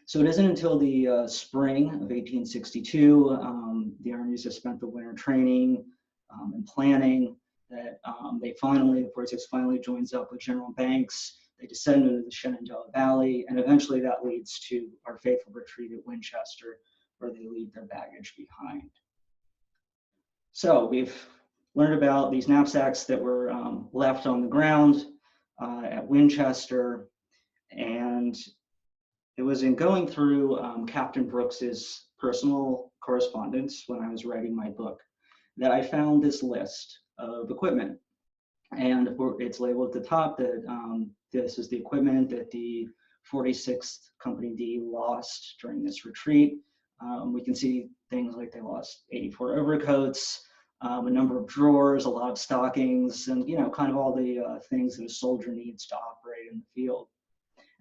So it isn't until the spring of 1862, the armies have spent the winter training and planning, that the 46 finally joins up with General Banks. They descend into the Shenandoah Valley, and eventually that leads to our fateful retreat at Winchester, where they leave their baggage behind. So we've learned about these knapsacks that were left on the ground at Winchester, and it was in going through Captain Brooks's personal correspondence when I was writing my book that I found this list of equipment. And it's labeled at the top that this is the equipment that the 46th Company D lost during this retreat. We can see things like they lost 84 overcoats, a number of drawers, a lot of stockings, and kind of all the things that a soldier needs to operate in the field.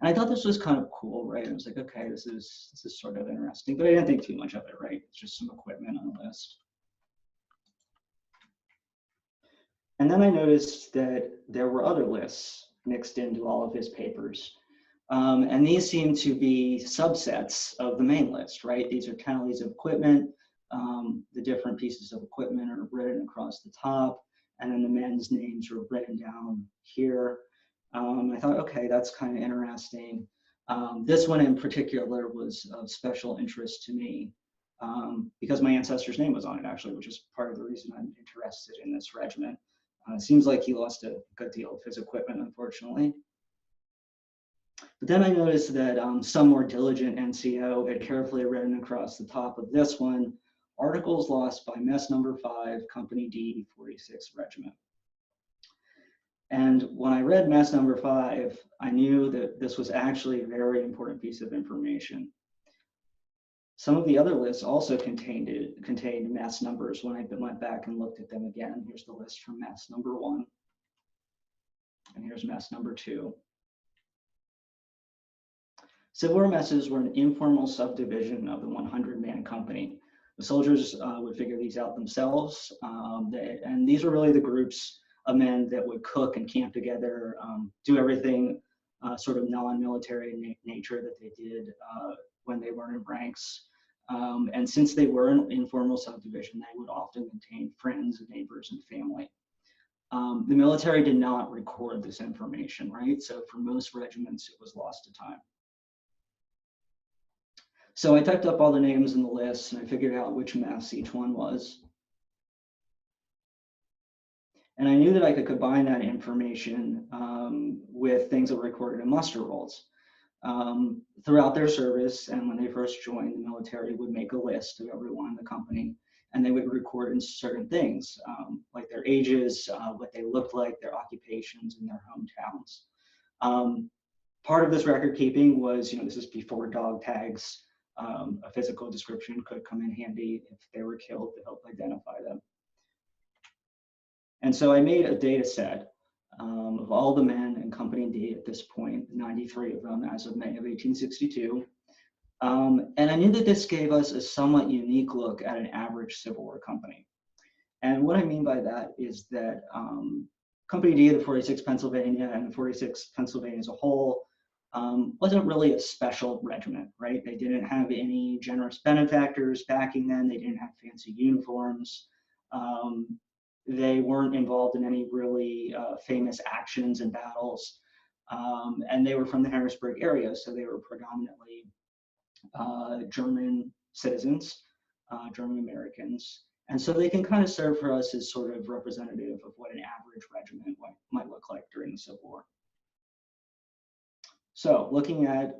And I thought this was kind of cool, right? I was like, okay, this is sort of interesting, but I didn't think too much of it, right? It's just some equipment on the list. And then I noticed that there were other lists mixed into all of his papers. And these seem to be subsets of the main list, right? These are penalties of equipment. The different pieces of equipment are written across the top, and then the men's names are written down here. I thought, okay, that's kind of interesting. This one in particular was of special interest to me because my ancestor's name was on it, actually, which is part of the reason I'm interested in this regiment. It seems like he lost a good deal of his equipment, unfortunately. But then I noticed that some more diligent NCO had carefully written across the top of this one, articles lost by mess number 5, Company D, 46th Regiment. And when I read mess number 5, I knew that this was actually a very important piece of information. Some of the other lists also contained mess numbers when I went back and looked at them again. Here's the list for mess number 1, and here's mess number 2. Civil War messes were an informal subdivision of the 100-man company. The soldiers would figure these out themselves, and these were really the groups of men that would cook and camp together, do everything sort of non-military in nature that they did when they were in ranks. And since they were an informal subdivision, they would often contain friends, neighbors, and family. The military did not record this information, right? So for most regiments, it was lost to time. So I typed up all the names in the list, and I figured out which mess each one was. And I knew that I could combine that information with things that were recorded in muster rolls. Throughout their service, and when they first joined, the military would make a list of everyone in the company, and they would record in certain things, like their ages, what they looked like, their occupations, and their hometowns. Part of this record keeping was, this is before dog tags. A physical description could come in handy if they were killed to help identify them. And so I made a data set of all the men in Company D at this point, 93 of them as of May of 1862. And I knew that this gave us a somewhat unique look at an average Civil War company. And what I mean by that is that Company D of the 46th Pennsylvania and the 46th Pennsylvania as a whole wasn't really a special regiment, right? They didn't have any generous benefactors backing them. They didn't have fancy uniforms. They weren't involved in any really famous actions and battles. And they were from the Harrisburg area, so they were predominantly German citizens, German Americans. And so they can kind of serve for us as sort of representative of what an average regiment might look like during the Civil War. So looking at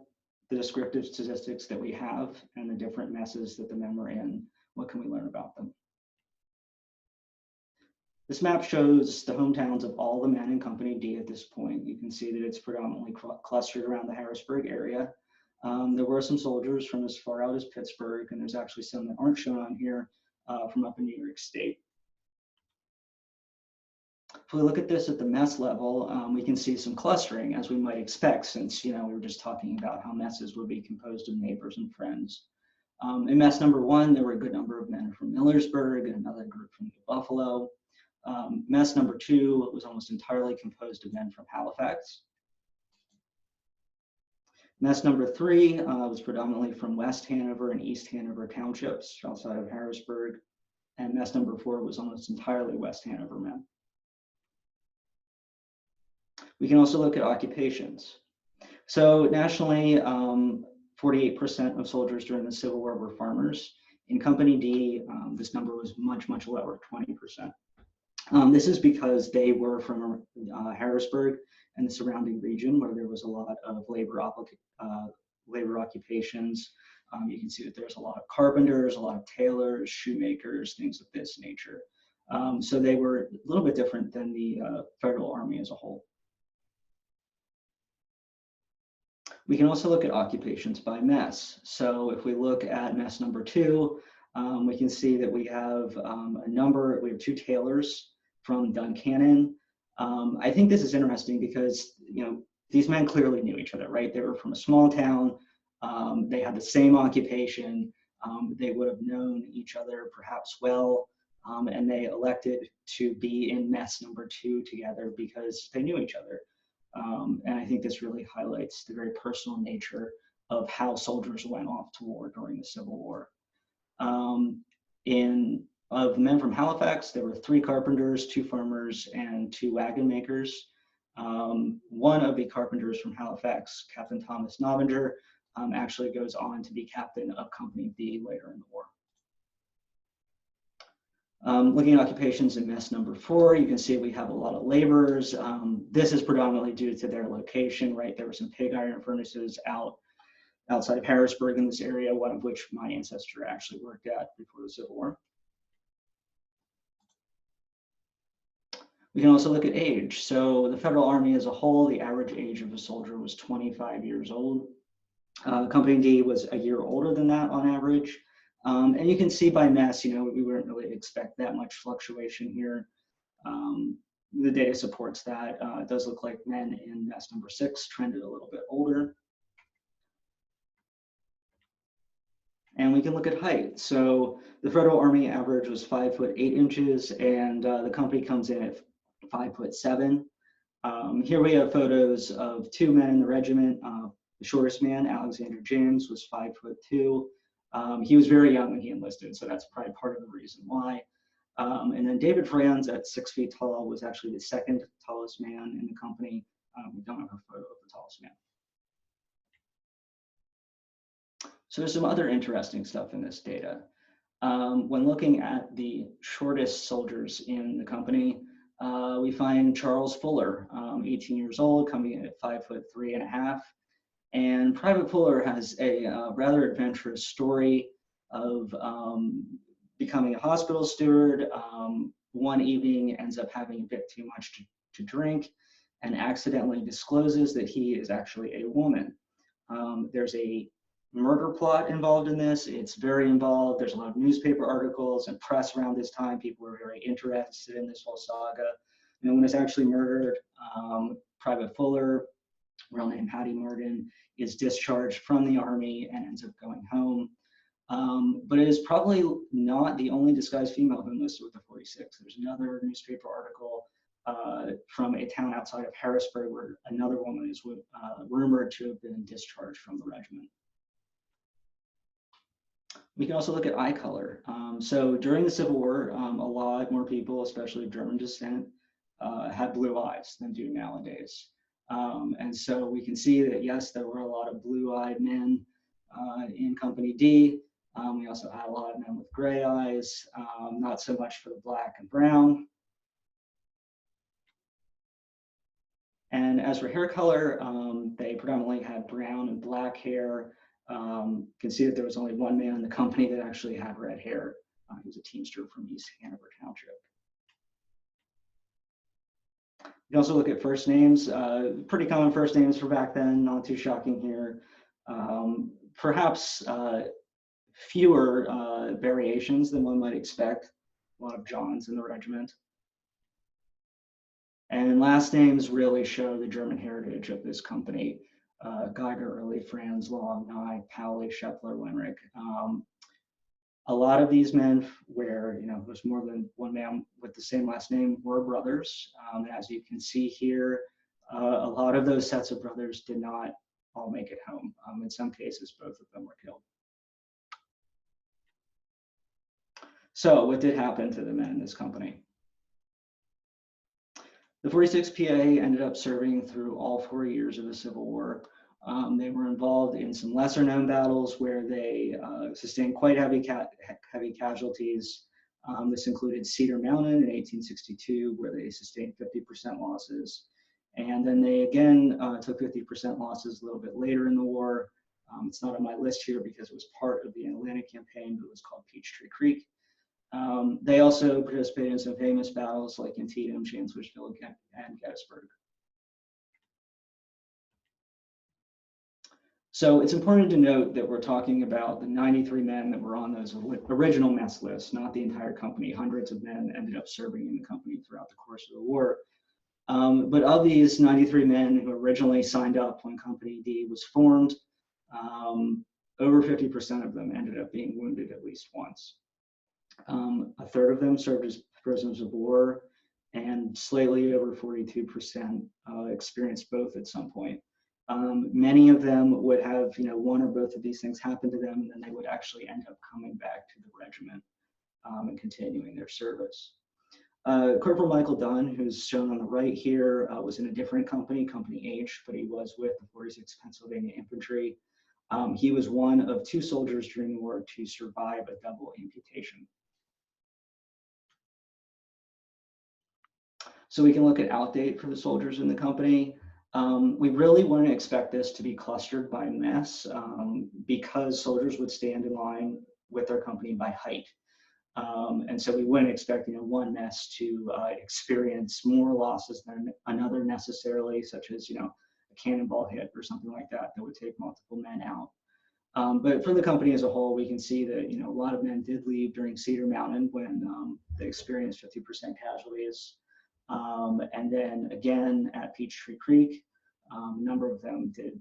the descriptive statistics that we have and the different messes that the men were in, what can we learn about them? This map shows the hometowns of all the men in Company D at this point. You can see that it's predominantly clustered around the Harrisburg area. There were some soldiers from as far out as Pittsburgh, and there's actually some that aren't shown on here from up in New York State. If we look at this at the mess level, we can see some clustering, as we might expect, since we were just talking about how messes would be composed of neighbors and friends. In mess number 1, there were a good number of men from Millersburg and another group from New Buffalo. Mess number 2 was almost entirely composed of men from Halifax. Mess number 3 was predominantly from West Hanover and East Hanover townships outside of Harrisburg. And mess number 4 was almost entirely West Hanover men. We can also look at occupations. So nationally, 48% of soldiers during the Civil War were farmers. In Company D, this number was much, much lower, 20%. This is because they were from Harrisburg and the surrounding region, where there was a lot of labor occupations. You can see that there's a lot of carpenters, a lot of tailors, shoemakers, things of this nature. So they were a little bit different than the Federal Army as a whole. We can also look at occupations by mess. So if we look at mess number 2, we can see that we have we have 2 tailors from Dunn. I think this is interesting because, these men clearly knew each other, right? They were from a small town. They had the same occupation. They would have known each other perhaps well, and they elected to be in mess number 2 together because they knew each other. And I think this really highlights the very personal nature of how soldiers went off to war during the Civil War. Of the men from Halifax, there were 3 carpenters, 2 farmers, and 2 wagon makers. One of the carpenters from Halifax, Captain Thomas Novinger, actually goes on to be captain of Company B later in the war. Looking at occupations in mess number 4, you can see we have a lot of laborers. This is predominantly due to their location, right? There were some pig iron furnaces outside of Harrisburg in this area, one of which my ancestor actually worked at before the Civil War. We can also look at age. So the Federal Army as a whole, the average age of a soldier was 25 years old. Company D was a year older than that on average. And you can see by mess, we wouldn't really expect that much fluctuation here. The data supports that. It does look like men in mess number 6 trended a little bit older. And we can look at height. So the Federal Army average was 5'8" and the company comes in at 5'7". Here we have photos of 2 men in the regiment. The shortest man, Alexander James, was 5'2". He was very young when he enlisted, so that's probably part of the reason why. And then David Franz at 6 feet tall was actually the 2nd tallest man in the company. We don't have a photo of the tallest man. So there's some other interesting stuff in this data. When looking at the shortest soldiers in the company, we find Charles Fuller, 18 years old, coming in at 5'3½". And Private Fuller has a rather adventurous story of becoming a hospital steward. One evening ends up having a bit too much to drink and accidentally discloses that he is actually a woman. There's a murder plot involved in this. It's very involved. There's a lot of newspaper articles and press around this time. People were very interested in this whole saga. And when it's actually murdered, Private Fuller, real name Hattie Morgan, is discharged from the Army and ends up going home. But it is probably not the only disguised female who enlisted with the 46. There's another newspaper article from a town outside of Harrisburg where another woman is rumored to have been discharged from the regiment. We can also look at eye color. So during the Civil War, a lot more people, especially of German descent, had blue eyes than do nowadays. And so we can see that, yes, there were a lot of blue-eyed men in Company D. We also had a lot of men with gray eyes, not so much for the black and brown. And as for hair color, they predominantly had brown and black hair. You can see that there was only one man in the company that actually had red hair. He was a teamster from East Hanover Township. You can also look at first names, pretty common first names for back then, not too shocking here. Perhaps fewer variations than one might expect, a lot of Johns in the regiment. And last names really show the German heritage of this company. Geiger, Early, Franz, Long, Nye, Pauli, Scheffler, Lenrick. A lot of these men where, there's more than one man with the same last name were brothers. As you can see here, a lot of those sets of brothers did not all make it home. In some cases, both of them were killed. So what did happen to the men in this company? The 46th PA ended up serving through all 4 years of the Civil War. They were involved in some lesser known battles where they sustained quite heavy casualties. This included Cedar Mountain in 1862, where they sustained 50% losses. And then they again took 50% losses a little bit later in the war. It's not on my list here because it was part of the Atlantic campaign, but it was called Peachtree Creek. They also participated in some famous battles like Antietam, Chancellorsville, and Gettysburg. So it's important to note that we're talking about the 93 men that were on those original mess lists, not the entire company. Hundreds of men ended up serving in the company throughout the course of the war. But of these 93 men who originally signed up when Company D was formed, over 50% of them ended up being wounded at least once. A third of them served as prisoners of war, and slightly over 42% experienced both at some point. Many of them would have, one or both of these things happen to them, and then they would actually end up coming back to the regiment and continuing their service. Corporal Michael Dunn, who's shown on the right here, was in a different company, Company H, but he was with the 46th Pennsylvania Infantry. He was one of 2 soldiers during the war to survive a double amputation. So we can look at outdate for the soldiers in the company. We really wouldn't expect this to be clustered by mess because soldiers would stand in line with their company by height. And so we wouldn't expect one mess to experience more losses than another necessarily, such as a cannonball hit or something like that that would take multiple men out. But for the company as a whole, we can see that a lot of men did leave during Cedar Mountain when they experienced 50% casualties. And then again at Peachtree Creek, a number of them did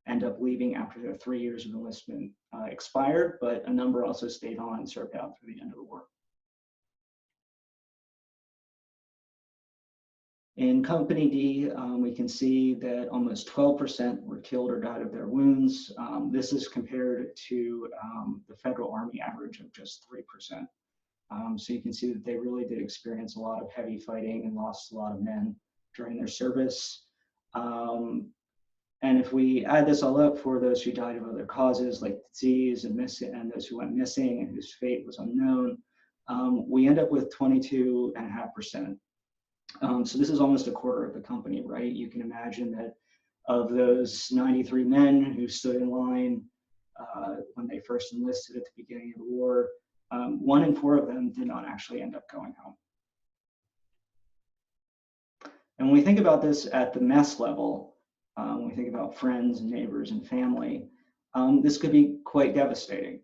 end up leaving after their 3 years of enlistment expired, but a number also stayed on and served out through the end of the war. In Company D, we can see that almost 12% were killed or died of their wounds. This is compared to the Federal Army average of just 3%. So you can see that they really did experience a lot of heavy fighting and lost a lot of men during their service. And if we add this all up for those who died of other causes like disease and those who went missing and whose fate was unknown, we end up with 22.5%. So this is almost a quarter of the company, right? You can imagine that of those 93 men who stood in line when they first enlisted at the beginning of the war, 1 in 4 of them did not actually end up going home. And when we think about this at the mess level, when we think about friends and neighbors and family, this could be quite devastating.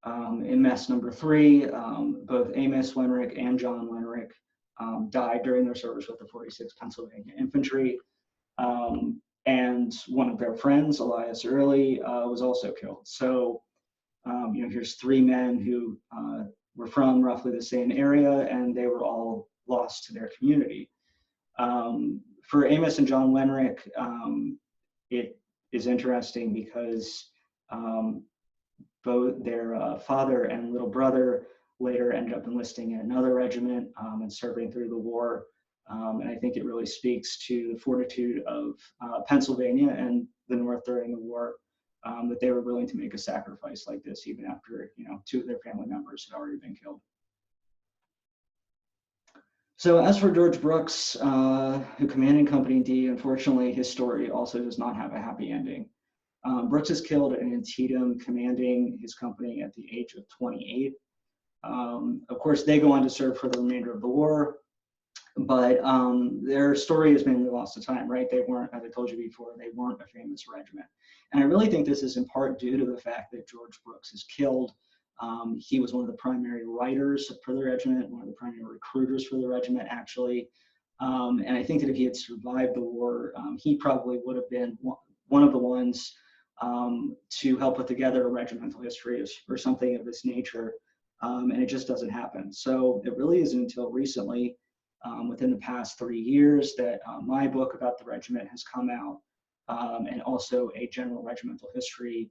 In mess number 3, both Amos Lenrick and John Lenrick died during their service with the 46th Pennsylvania Infantry. And one of their friends, Elias Early, was also killed. So, here's 3 men who were from roughly the same area, and they were all lost to their community. For Amos and John Lenrick, it is interesting because both their father and little brother later ended up enlisting in another regiment and serving through the war. And I think it really speaks to the fortitude of Pennsylvania and the North during the war, that they were willing to make a sacrifice like this, even after 2 of their family members had already been killed. So as for George Brooks, who commanded Company D, unfortunately, his story also does not have a happy ending. Brooks is killed in Antietam, commanding his company at the age of 28. Of course, they go on to serve for the remainder of the war, but their story is mainly lost to time, right? They weren't, as I told you before, they weren't a famous regiment. And I really think this is in part due to the fact that George Brooks is killed. He was one of the primary writers for the regiment, one of the primary recruiters for the regiment, actually. And I think that if he had survived the war, he probably would have been one of the ones to help put together a regimental history or something of this nature. And it just doesn't happen. So it really isn't until recently, within the past 3 years, that my book about the regiment has come out. and also a general regimental history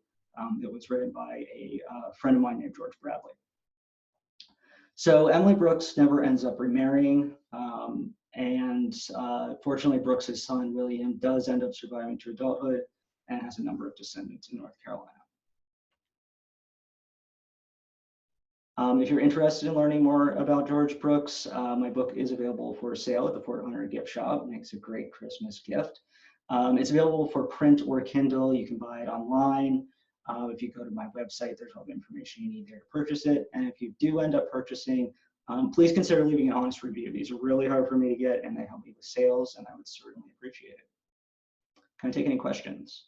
that was written by a friend of mine named George Bradley. So Emily Brooks never ends up remarrying, and fortunately Brooks's son William does end up surviving to adulthood and has a number of descendants in North Carolina. If you're interested in learning more about George Brooks, my book is available for sale at the Fort Hunter gift shop. It makes a great Christmas gift. It's available for print or Kindle. You can buy it online. If you go to my website, there's all the information you need there to purchase it. And if you do end up purchasing, please consider leaving an honest review. These are really hard for me to get, and they help me with sales, and I would certainly appreciate it. Can I take any questions?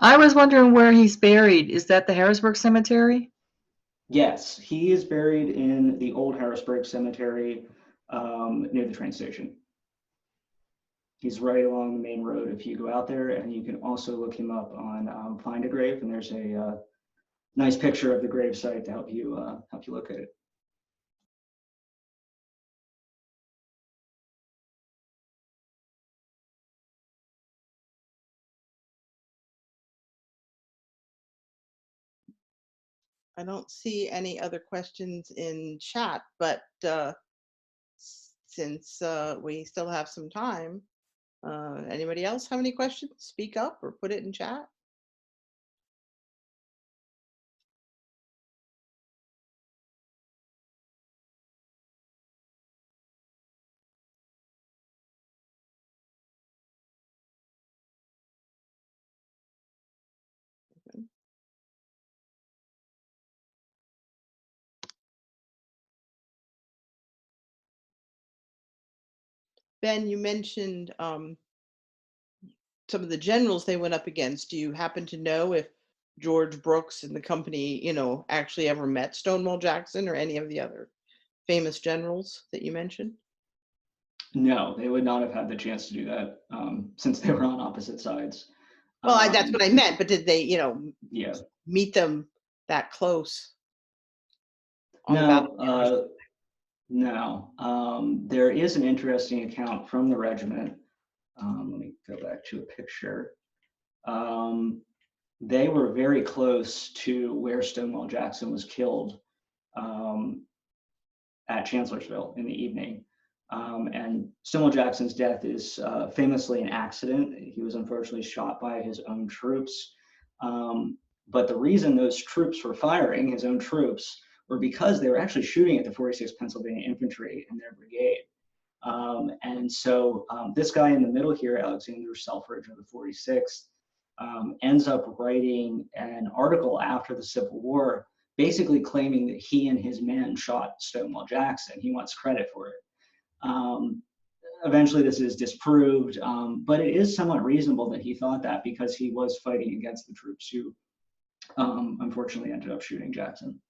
I was wondering where he's buried. Is that the Harrisburg Cemetery? Yes, he is buried in the old Harrisburg Cemetery near the train station. He's right along the main road if you go out there, and you can also look him up on Find a Grave, and there's a nice picture of the grave site to help you locate it. I don't see any other questions in chat, but since we still have some time, anybody else have any questions? Speak up or put it in chat. Ben, you mentioned some of the generals they went up against. Do you happen to know if George Brooks and the company, actually ever met Stonewall Jackson or any of the other famous generals that you mentioned? No, they would not have had the chance to do that since they were on opposite sides. Well, that's what I meant, but did they, Yeah. meet them that close? No, there is an interesting account from the regiment. Let me go back to a picture. They were very close to where Stonewall Jackson was killed at Chancellorsville in the evening. And Stonewall Jackson's death is famously an accident. He was unfortunately shot by his own troops. But the reason those troops were firing, his own troops, were because they were actually shooting at the 46th Pennsylvania Infantry and their brigade. And so this guy in the middle here, Alexander Selfridge of the 46th, ends up writing an article after the Civil War, basically claiming that he and his men shot Stonewall Jackson. He wants credit for it. Eventually this is disproved, but it is somewhat reasonable that he thought that because he was fighting against the troops who unfortunately ended up shooting Jackson.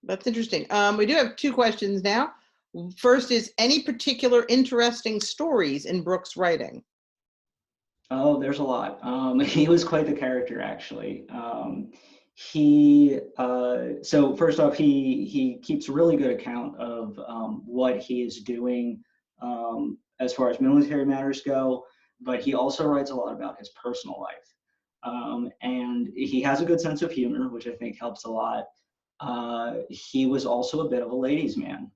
That's interesting. We do have two questions now. First is, any particular interesting stories in Brooks' writing? Oh, there's a lot. He was quite the character, actually. So first off, he keeps a really good account of what he is doing as far as military matters go, but he also writes a lot about his personal life. And he has a good sense of humor, which I think helps a lot. He was also a bit of a ladies' man,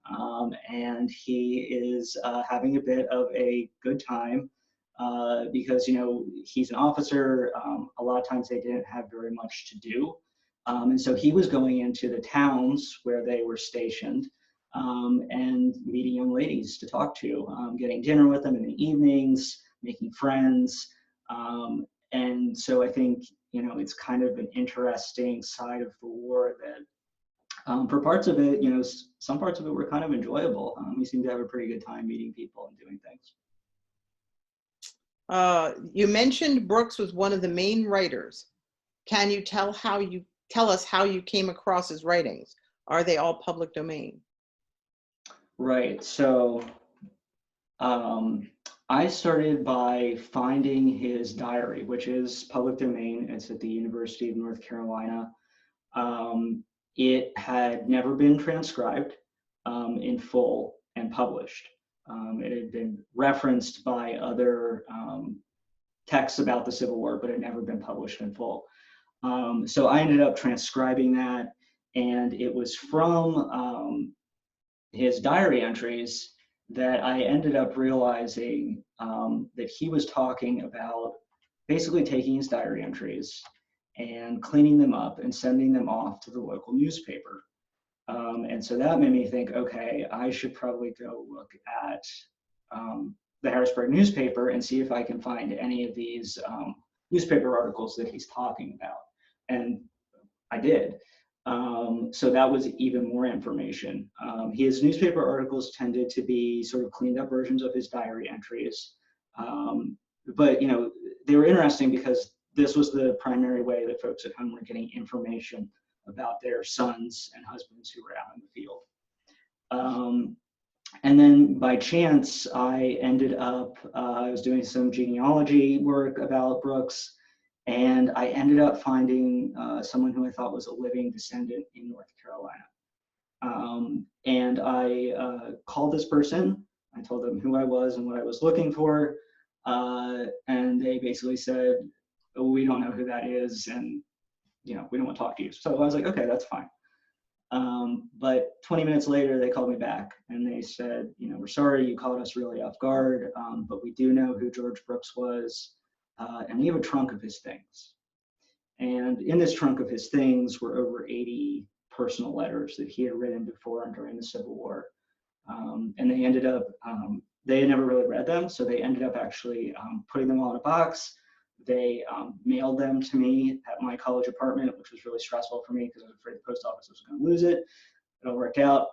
and he is having a bit of a good time because, he's an officer. A lot of times they didn't have very much to do. And so he was going into the towns where they were stationed and meeting young ladies to talk to, getting dinner with them in the evenings, making friends. And so I think, it's kind of an interesting side of the war that for parts of it, some parts of it were kind of enjoyable. We seemed to have a pretty good time meeting people and doing things. You mentioned Brooks was one of the main writers. Can you tell us how you came across his writings? Are they all public domain? Right. So I started by finding his diary, which is public domain. It's at the University of North Carolina. it had never been transcribed in full and published. It had been referenced by other texts about the Civil War, but it had never been published in full. So I ended up transcribing that, and it was from his diary entries that I ended up realizing that he was talking about basically taking his diary entries and cleaning them up and sending them off to the local newspaper. And so that made me think, okay, I should probably go look at the Harrisburg newspaper and see if I can find any of these newspaper articles that he's talking about. And I did. So that was even more information. His newspaper articles tended to be sort of cleaned up versions of his diary entries. But, you know, they were interesting because this was the primary way that folks at home were getting information about their sons and husbands who were out in the field. And then by chance, I ended up, I was doing some genealogy work about Brooks, and I ended up finding someone who I thought was a living descendant in North Carolina. And I called this person. I told them who I was and what I was looking for. And they basically said, oh, we don't know who that is, and you know, we don't want to talk to you. So I was like, okay, that's fine. But 20 minutes later, they called me back and they said, you know, we're sorry you caught us really off guard, but we do know who George Brooks was, and we have a trunk of his things. And in this trunk of his things were over 80 personal letters that he had written before and during the Civil War. And they ended up, they had never really read them, so they ended up actually putting them all in a box. They mailed them to me at my college apartment, which was really stressful for me because I was afraid the post office was going to lose it. It all worked out.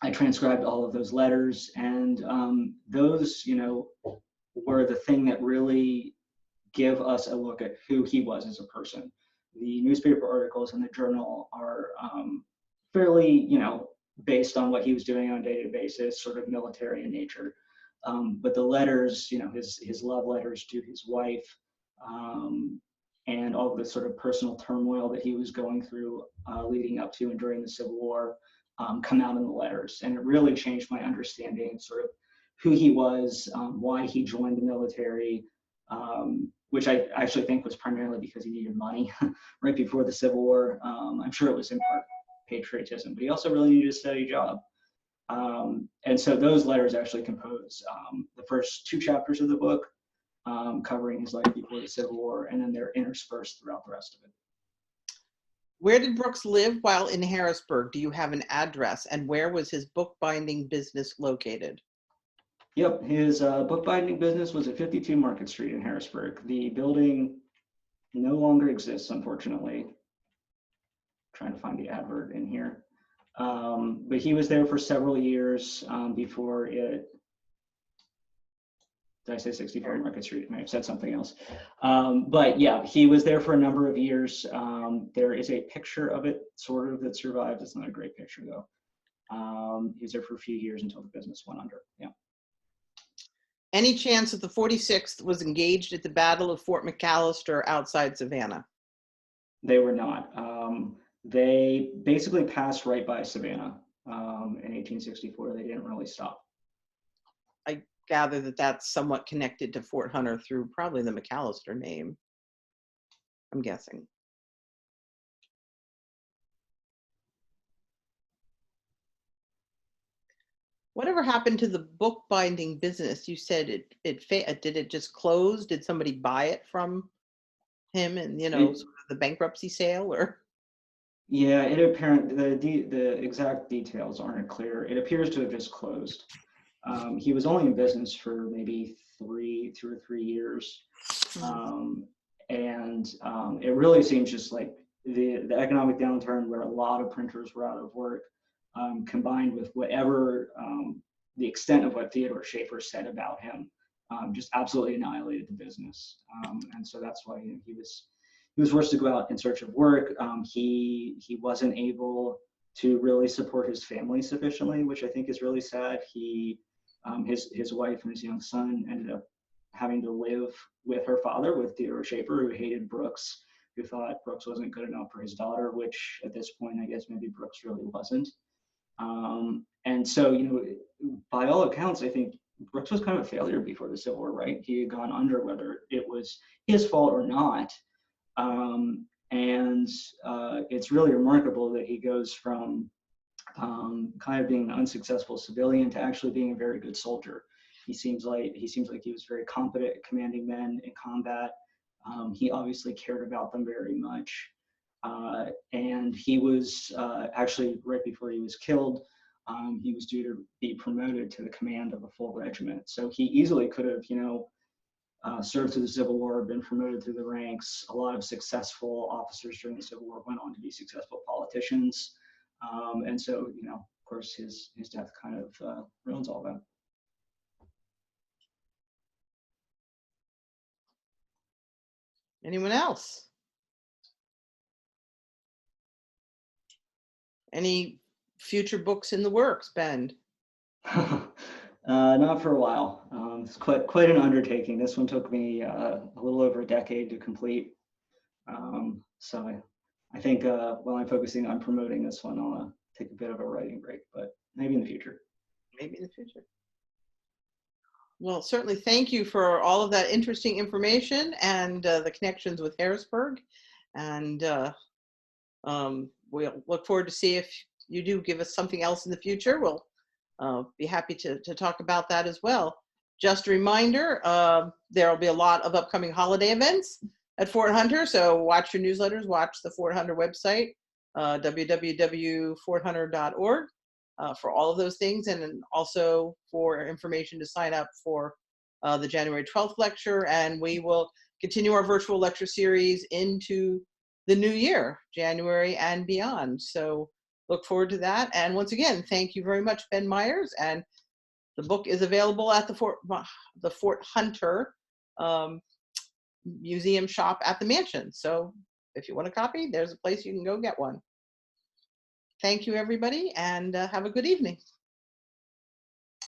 I transcribed all of those letters, and those, you know, were the thing that really give us a look at who he was as a person. The newspaper articles in the journal are fairly, you know, based on what he was doing on a day-to-day basis, sort of military in nature. But the letters, you know, his love letters to his wife, and all of the sort of personal turmoil that he was going through leading up to and during the Civil War, come out in the letters. And it really changed my understanding of sort of who he was, why he joined the military, which I actually think was primarily because he needed money right before the Civil War. I'm sure it was in part patriotism, but he also really needed a steady job. And so those letters actually compose the first 2 chapters of the book, covering his life before the Civil War, and then they're interspersed throughout the rest of it. Where did Brooks live while in Harrisburg? Do you have an address? And where was his bookbinding business located? Yep, his bookbinding business was at 52 Market Street in Harrisburg. The building no longer exists, unfortunately. I'm trying to find the advert in here. But he was there for several years before it. Did I say 64 Market Street? I may have said something else. But yeah, he was there for a number of years. There is a picture of it, sort of, that survived. It's not a great picture, though. He was there for a few years until the business went under. Yeah. Any chance that the 46th was engaged at the Battle of Fort McAllister outside Savannah? They were not. They basically passed right by Savannah in 1864. They didn't really stop. I gather that that's somewhat connected to Fort Hunter through probably the McAllister name, I'm guessing. Whatever happened to the bookbinding business? You said did it just close? Did somebody buy it from him and, you know, sort of the bankruptcy sale, or? Yeah, it apparently the exact details aren't clear. It appears to have just closed. He was only in business for maybe 2 or 3 years, and it really seems just like the economic downturn, where a lot of printers were out of work, combined with whatever the extent of what Theodore Schaefer said about him, just absolutely annihilated the business. And so that's why, you know, he was forced to go out in search of work. He wasn't able to really support his family sufficiently, which I think is really sad. His wife and his young son ended up having to live with her father, with Theodore Schaefer, who hated Brooks, who thought Brooks wasn't good enough for his daughter, which at this point, I guess maybe Brooks really wasn't. And so, by all accounts, I think Brooks was kind of a failure before the Civil War, right? He had gone under, whether it was his fault or not. It's really remarkable that he goes from kind of being an unsuccessful civilian to actually being a very good soldier. He seems like he was very competent at commanding men in combat. He obviously cared about them very much. And he was actually, right before he was killed, he was due to be promoted to the command of a full regiment. So he easily could have, served through the Civil War, been promoted through the ranks. A lot of successful officers during the Civil War went on to be successful politicians. And so, of course, his death kind of ruins all that. Anyone else? Any future books in the works, Ben? Not for a while. It's quite an undertaking. This one took me a little over a decade to complete. So I think while I'm focusing on promoting this one, I'll take a bit of a writing break, but maybe in the future. Maybe in the future. Well, certainly thank you for all of that interesting information and the connections with Harrisburg. And we'll look forward to see if you do give us something else in the future. We'll be happy to talk about that as well. Just a reminder, there will be a lot of upcoming holiday events at Fort Hunter. So watch your newsletters, watch the Fort Hunter website, www.forthunter.org. For all of those things, and also for information to sign up for the January 12th lecture. And we will continue our virtual lecture series into the new year, January and beyond. So look forward to that. And once again, thank you very much, Ben Myers. And the book is available at the Fort Hunter Museum shop at the Mansion. So if you want a copy, there's a place you can go get one. Thank you, everybody, and have a good evening.